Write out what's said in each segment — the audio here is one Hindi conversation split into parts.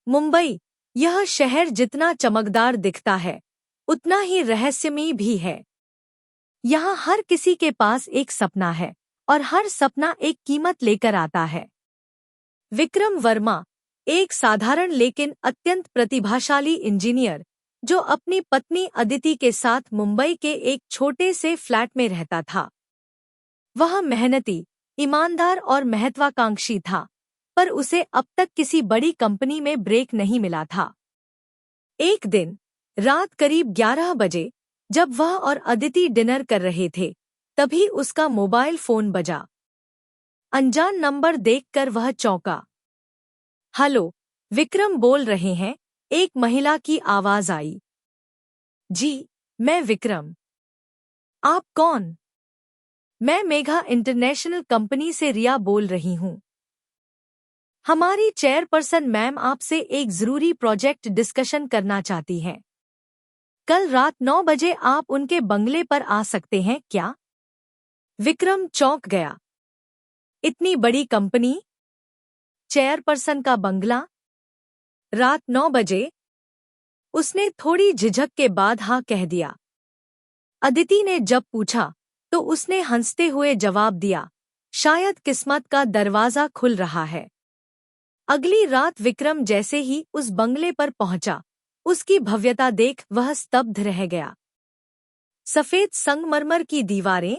मुंबई, यह शहर जितना चमकदार दिखता है उतना ही रहस्यमयी भी है। यहाँ हर किसी के पास एक सपना है और हर सपना एक कीमत लेकर आता है। विक्रम वर्मा, एक साधारण लेकिन अत्यंत प्रतिभाशाली इंजीनियर, जो अपनी पत्नी अदिति के साथ मुंबई के एक छोटे से फ्लैट में रहता था। वह मेहनती, ईमानदार और महत्वाकांक्षी था, पर उसे अब तक किसी बड़ी कंपनी में ब्रेक नहीं मिला था। एक दिन रात करीब 11 बजे, जब वह और अदिति डिनर कर रहे थे, तभी उसका मोबाइल फोन बजा। अनजान नंबर देखकर वह चौंका। हेलो, विक्रम बोल रहे हैं, एक महिला की आवाज आई। जी, मैं विक्रम। आप कौन? मैं मेघा इंटरनेशनल कंपनी से रिया बोल रही हूँ। हमारी चेयरपर्सन मैम आपसे एक जरूरी प्रोजेक्ट डिस्कशन करना चाहती हैं। कल रात 9 बजे आप उनके बंगले पर आ सकते हैं क्या? विक्रम चौंक गया। इतनी बड़ी कंपनी? चेयरपर्सन का बंगला? रात 9 बजे? उसने थोड़ी झिझक के बाद हाँ कह दिया। अदिति ने जब पूछा तो उसने हंसते हुए जवाब दिया, शायद किस्मत का दरवाजा खुल रहा है। अगली रात विक्रम जैसे ही उस बंगले पर पहुंचा, उसकी भव्यता देख वह स्तब्ध रह गया। सफेद संगमरमर की दीवारें,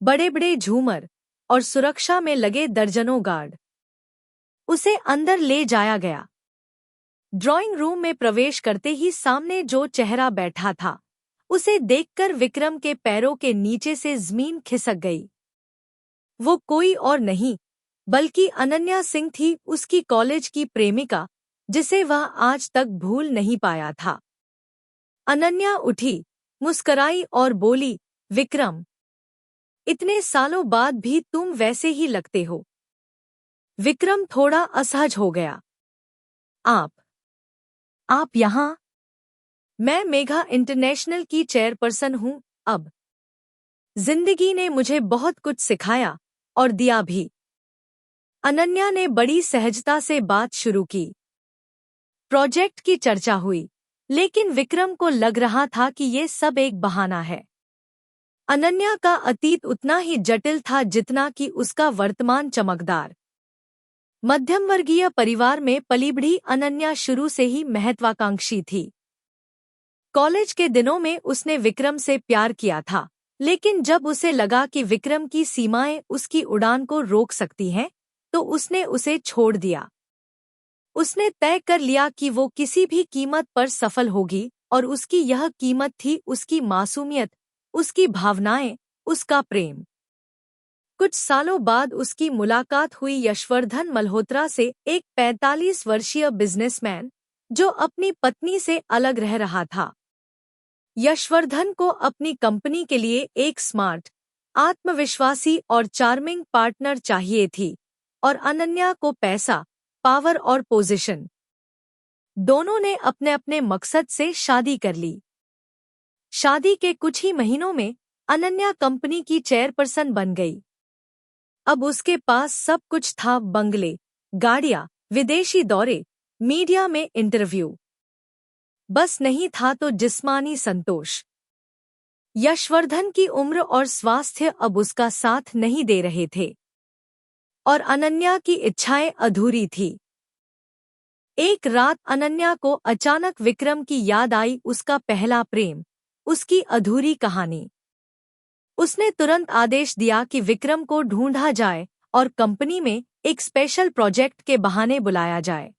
बड़े-बड़े झूमर और सुरक्षा में लगे दर्जनों गार्ड। उसे अंदर ले जाया गया। ड्राइंग रूम में प्रवेश करते ही सामने जो चेहरा बैठा था, उसे देखकर विक्रम के पैरों के नीचे से जमीन खिसक गई। वो कोई और नहीं बल्कि अनन्या सिंह थी, उसकी कॉलेज की प्रेमिका, जिसे वह आज तक भूल नहीं पाया था। अनन्या उठी, मुस्कराई और बोली, विक्रम, इतने सालों बाद भी तुम वैसे ही लगते हो। विक्रम थोड़ा असहज हो गया। आप यहाँ? मैं मेघा इंटरनेशनल की चेयरपर्सन हूँ। अब जिंदगी ने मुझे बहुत कुछ सिखाया और दिया भी। अनन्या ने बड़ी सहजता से बात शुरू की। प्रोजेक्ट की चर्चा हुई, लेकिन विक्रम को लग रहा था कि ये सब एक बहाना है। अनन्या का अतीत उतना ही जटिल था जितना कि उसका वर्तमान चमकदार। मध्यमवर्गीय परिवार में पली-बढ़ी अनन्या शुरू से ही महत्वाकांक्षी थी। कॉलेज के दिनों में उसने विक्रम से प्यार किया था, लेकिन जब उसे लगा कि विक्रम की सीमाएं उसकी उड़ान को रोक सकती हैं, तो उसने उसे छोड़ दिया। उसने तय कर लिया कि वो किसी भी कीमत पर सफल होगी, और उसकी यह कीमत थी उसकी मासूमियत, उसकी भावनाएं, उसका प्रेम। कुछ सालों बाद उसकी मुलाकात हुई यशवर्धन मल्होत्रा से, एक 45 वर्षीय बिजनेसमैन, जो अपनी पत्नी से अलग रह रहा था। यशवर्धन को अपनी कंपनी के लिए एक स्मार्ट, आत्मविश्वासी और चार्मिंग पार्टनर चाहिए थी, और अनन्या को पैसा, पावर और पोजीशन। दोनों ने अपने अपने मकसद से शादी कर ली। शादी के कुछ ही महीनों में अनन्या कंपनी की चेयरपर्सन बन गई। अब उसके पास सब कुछ था, बंगले, गाड़ियां, विदेशी दौरे, मीडिया में इंटरव्यू। बस नहीं था तो जिस्मानी संतोष। यशवर्धन की उम्र और स्वास्थ्य अब उसका साथ नहीं दे रहे थे, और अनन्या की इच्छाएं अधूरी थी। एक रात अनन्या को अचानक विक्रम की याद आई, उसका पहला प्रेम, उसकी अधूरी कहानी। उसने तुरंत आदेश दिया कि विक्रम को ढूंढा जाए और कंपनी में एक स्पेशल प्रोजेक्ट के बहाने बुलाया जाए।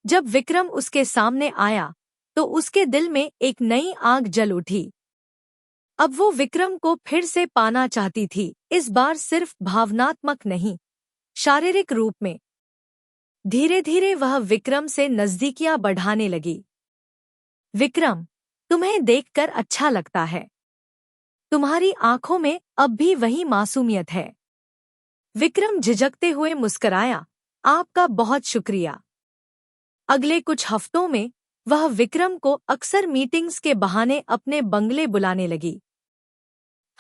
जब विक्रम उसके सामने आया, तो उसके दिल में एक नई आग जल उठी। अब वो विक्रम को फिर से पाना चाहती थी, इस बार सिर्फ भावनात्मक नहीं, शारीरिक रूप में। धीरे धीरे वह विक्रम से नजदीकियां बढ़ाने लगी। विक्रम, तुम्हें देखकर अच्छा लगता है। तुम्हारी आंखों में अब भी वही मासूमियत है। विक्रम झिझकते हुए मुस्कुराया, आपका बहुत शुक्रिया। अगले कुछ हफ्तों में वह विक्रम को अक्सर मीटिंग्स के बहाने अपने बंगले बुलाने लगी।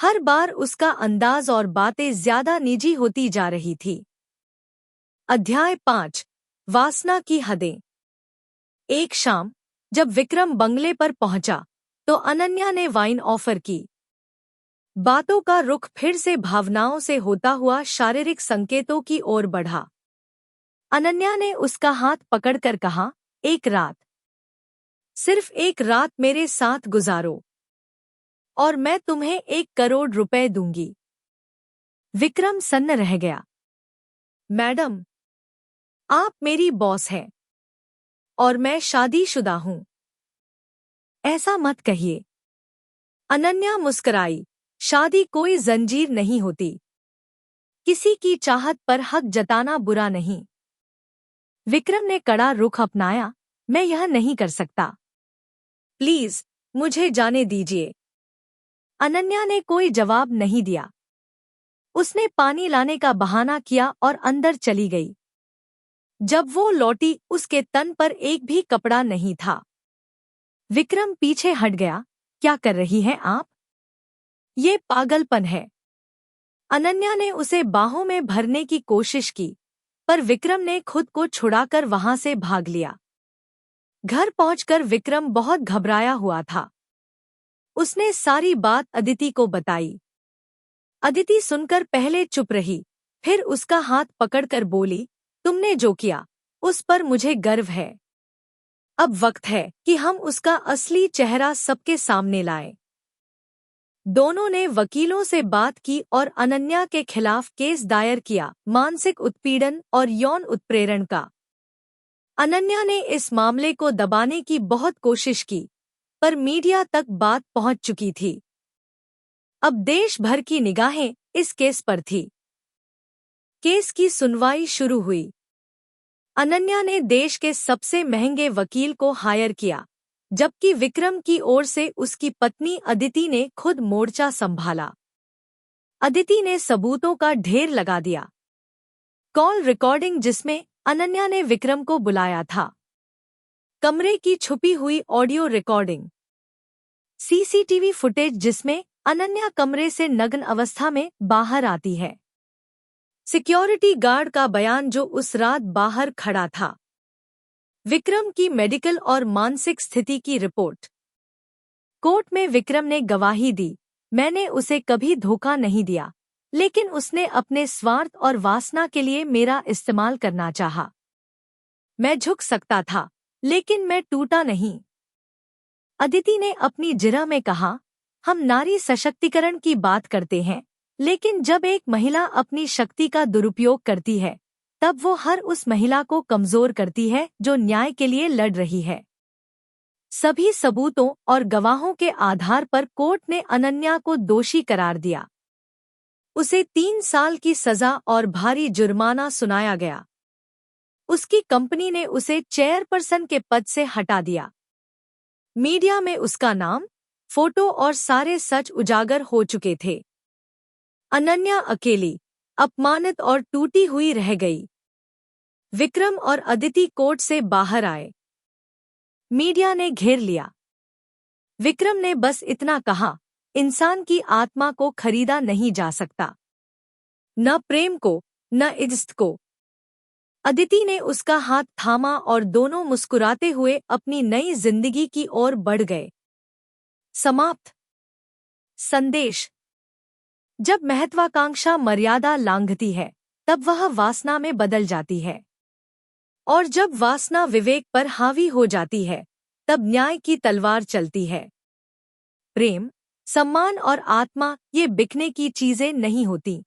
हर बार उसका अंदाज और बातें ज्यादा निजी होती जा रही थी। अध्याय 5, वासना की हदें। एक शाम जब विक्रम बंगले पर पहुंचा तो अनन्या ने वाइन ऑफर की। बातों का रुख फिर से भावनाओं से होता हुआ शारीरिक संकेतों की ओर बढ़ा। अनन्या ने उसका हाथ पकड़कर कहा, एक रात, सिर्फ एक रात मेरे साथ गुजारो और मैं तुम्हें 1 करोड़ रुपए दूंगी। विक्रम सन्न रह गया। मैडम, आप मेरी बॉस हैं और मैं शादीशुदा हूं। ऐसा मत कहिए। अनन्या मुस्कुराई। शादी कोई जंजीर नहीं होती। किसी की चाहत पर हक जताना बुरा नहीं। विक्रम ने कड़ा रुख अपनाया। मैं यह नहीं कर सकता। प्लीज मुझे जाने दीजिए। अनन्या ने कोई जवाब नहीं दिया। उसने पानी लाने का बहाना किया और अंदर चली गई। जब वो लौटी उसके तन पर एक भी कपड़ा नहीं था। विक्रम पीछे हट गया। क्या कर रही हैं आप? ये पागलपन है। अनन्या ने उसे बाहों में भरने की कोशिश की, पर विक्रम ने खुद को छुड़ाकर वहां से भाग लिया। घर पहुंचकर विक्रम बहुत घबराया हुआ था। उसने सारी बात अदिति को बताई। अदिति सुनकर पहले चुप रही, फिर उसका हाथ पकड़कर बोली, तुमने जो किया उस पर मुझे गर्व है। अब वक्त है कि हम उसका असली चेहरा सबके सामने लाएं। दोनों ने वकीलों से बात की और अनन्या के खिलाफ केस दायर किया, मानसिक उत्पीड़न और यौन उत्प्रेरण का। अनन्या ने इस मामले को दबाने की बहुत कोशिश की, पर मीडिया तक बात पहुंच चुकी थी। अब देश भर की निगाहें इस केस पर थी। केस की सुनवाई शुरू हुई। अनन्या ने देश के सबसे महंगे वकील को हायर किया, जबकि विक्रम की ओर से उसकी पत्नी अदिति ने खुद मोर्चा संभाला। अदिति ने सबूतों का ढेर लगा दिया। कॉल रिकॉर्डिंग जिसमें अनन्या ने विक्रम को बुलाया था, कमरे की छुपी ऑडियो रिकॉर्डिंग, सीसीटीवी फुटेज जिसमें अनन्या कमरे से नग्न अवस्था में बाहर आती है, सिक्योरिटी गार्ड का बयान जो उस रात बाहर खड़ा था, विक्रम की मेडिकल और मानसिक स्थिति की रिपोर्ट। कोर्ट में विक्रम ने गवाही दी, मैंने उसे कभी धोखा नहीं दिया, लेकिन उसने अपने स्वार्थ और वासना के लिए मेरा इस्तेमाल करना चाहा। मैं झुक सकता था, लेकिन मैं टूटा नहीं। अदिति ने अपनी जिरह में कहा, हम नारी सशक्तिकरण की बात करते हैं, लेकिन जब एक महिला अपनी शक्ति का दुरुपयोग करती है, तब वो हर उस महिला को कमजोर करती है जो न्याय के लिए लड़ रही है। सभी सबूतों और गवाहों के आधार पर कोर्ट ने अनन्या को दोषी करार दिया। उसे 3 साल की सजा और भारी जुर्माना सुनाया गया। उसकी कंपनी ने उसे चेयरपर्सन के पद से हटा दिया। मीडिया में उसका नाम, फोटो और सारे सच उजागर हो चुके थे। अनन्या अकेली, अपमानित और टूटी हुई रह गई। विक्रम और अदिति कोर्ट से बाहर आए। मीडिया ने घेर लिया। विक्रम ने बस इतना कहा, इंसान की आत्मा को खरीदा नहीं जा सकता, न प्रेम को, न इज्जत को। अदिति ने उसका हाथ थामा और दोनों मुस्कुराते हुए अपनी नई जिंदगी की ओर बढ़ गए। समाप्त। संदेश: जब महत्वाकांक्षा मर्यादा लांघती है, तब वह वासना में बदल जाती है, और जब वासना विवेक पर हावी हो जाती है, तब न्याय की तलवार चलती है। प्रेम, सम्मान और आत्मा ये बिकने की चीजें नहीं होती।